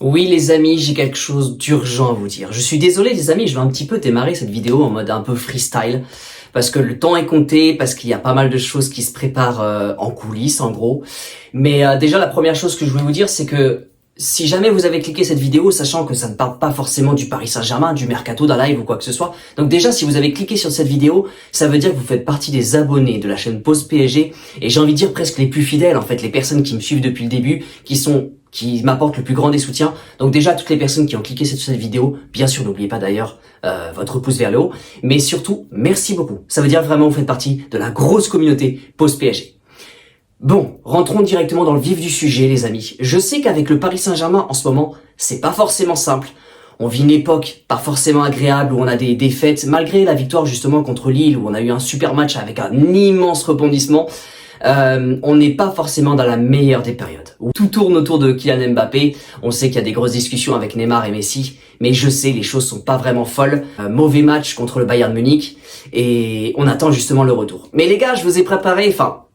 Oui les amis, j'ai quelque chose d'urgent à vous dire. Je suis désolé les amis, je vais un petit peu démarrer cette vidéo en mode un peu freestyle, parce que le temps est compté, parce qu'il y a pas mal de choses qui se préparent en coulisses en gros. Mais déjà la première chose que je voulais vous dire, c'est que si jamais vous avez cliqué cette vidéo, sachant que ça ne parle pas forcément du Paris Saint-Germain, du mercato, d'un live ou quoi que ce soit, donc déjà si vous avez cliqué sur cette vidéo, ça veut dire que vous faites partie des abonnés de la chaîne Pause PSG, et j'ai envie de dire presque les plus fidèles en fait, les personnes qui me suivent depuis le début, qui m'apportent le plus grand des soutiens. Donc déjà, toutes les personnes qui ont cliqué sur cette vidéo, bien sûr, n'oubliez pas d'ailleurs votre pouce vers le haut, mais surtout, merci beaucoup. Ça veut dire vraiment vous faites partie de la grosse communauté Pause PSG. Bon, rentrons directement dans le vif du sujet, les amis. Je sais qu'avec le Paris Saint-Germain, en ce moment, c'est pas forcément simple. On vit une époque pas forcément agréable où on a des défaites, malgré la victoire justement contre Lille, où on a eu un super match avec un immense rebondissement. On n'est pas forcément dans la meilleure des périodes. Où tout tourne autour de Kylian Mbappé. On sait qu'il y a des grosses discussions avec Neymar et Messi, mais je sais, les choses sont pas vraiment folles. Mauvais match contre le Bayern Munich, et on attend justement le retour. Mais les gars, je vous ai préparé,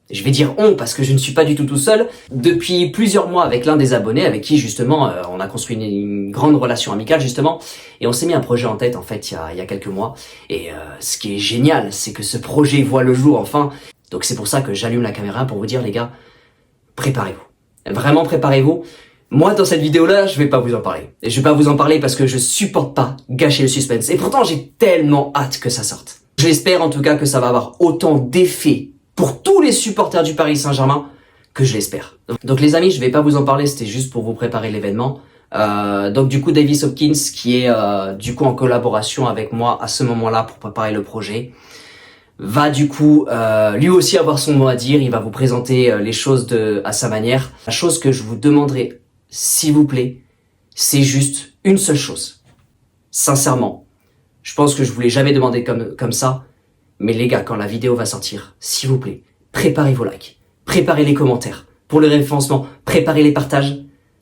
je vais dire on parce que je ne suis pas du tout seul, depuis plusieurs mois avec l'un des abonnés avec qui justement on a construit une grande relation amicale justement, et on s'est mis un projet en tête en fait il y a quelques mois, et ce qui est génial c'est que ce projet voit le jour enfin. Donc c'est pour ça que j'allume la caméra pour vous dire les gars, préparez-vous, vraiment préparez-vous. Moi dans cette vidéo là je vais pas vous en parler, et je vais pas vous en parler parce que je supporte pas gâcher le suspense, et pourtant j'ai tellement hâte que ça sorte. J'espère en tout cas que ça va avoir autant d'effet pour tous les supporters du Paris Saint-Germain que je l'espère. Donc les amis, je vais pas vous en parler, c'était juste pour vous préparer l'événement. Donc du coup, Davis Hopkins, qui est du coup en collaboration avec moi à ce moment-là pour préparer le projet, va du coup lui aussi avoir son mot à dire. Il va vous présenter les choses à sa manière. La chose que je vous demanderai, s'il vous plaît, c'est juste une seule chose. Sincèrement, je pense que je vous l'ai jamais demandé comme ça. Mais les gars, quand la vidéo va sortir, s'il vous plaît, préparez vos likes, préparez les commentaires, pour le référencement, préparez les partages,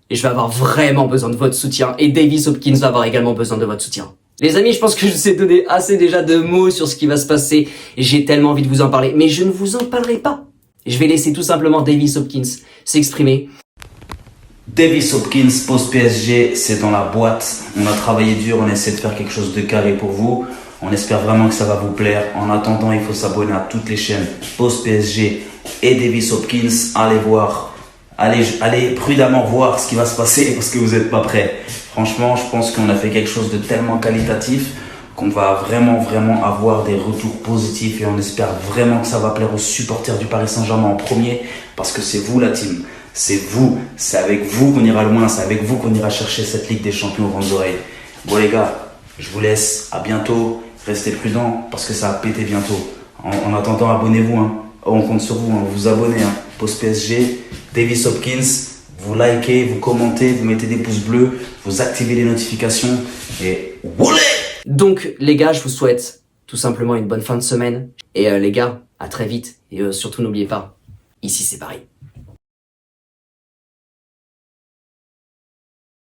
et je vais avoir vraiment besoin de votre soutien, et Davis Hopkins va avoir également besoin de votre soutien. Les amis, je pense que je vous ai donné assez déjà de mots sur ce qui va se passer, j'ai tellement envie de vous en parler, mais je ne vous en parlerai pas. Je vais laisser tout simplement Davis Hopkins s'exprimer. Davis Hopkins, Pause PSG, c'est dans la boîte. On a travaillé dur, on essaie de faire quelque chose de carré pour vous. On espère vraiment que ça va vous plaire. En attendant, il faut s'abonner à toutes les chaînes Pause PSG et Davis Hopkins. Allez voir, allez prudemment voir ce qui va se passer parce que vous n'êtes pas prêts. Franchement, je pense qu'on a fait quelque chose de tellement qualitatif qu'on va vraiment avoir des retours positifs, et on espère vraiment que ça va plaire aux supporters du Paris Saint-Germain en premier, parce que c'est vous la team. C'est vous, c'est avec vous qu'on ira loin, c'est avec vous qu'on ira chercher cette Ligue des Champions au vent des oreilles. Bon les gars, je vous laisse, à bientôt. Restez prudents parce que ça va péter bientôt. En attendant, abonnez-vous. Hein. On compte sur vous, hein. Vous abonnez. Hein. Pause PSG, Davis Hopkins. Vous likez, vous commentez, vous mettez des pouces bleus, vous activez les notifications et woulé! Donc les gars, je vous souhaite tout simplement une bonne fin de semaine. Et les gars, à très vite. Et surtout n'oubliez pas, ici c'est Paris.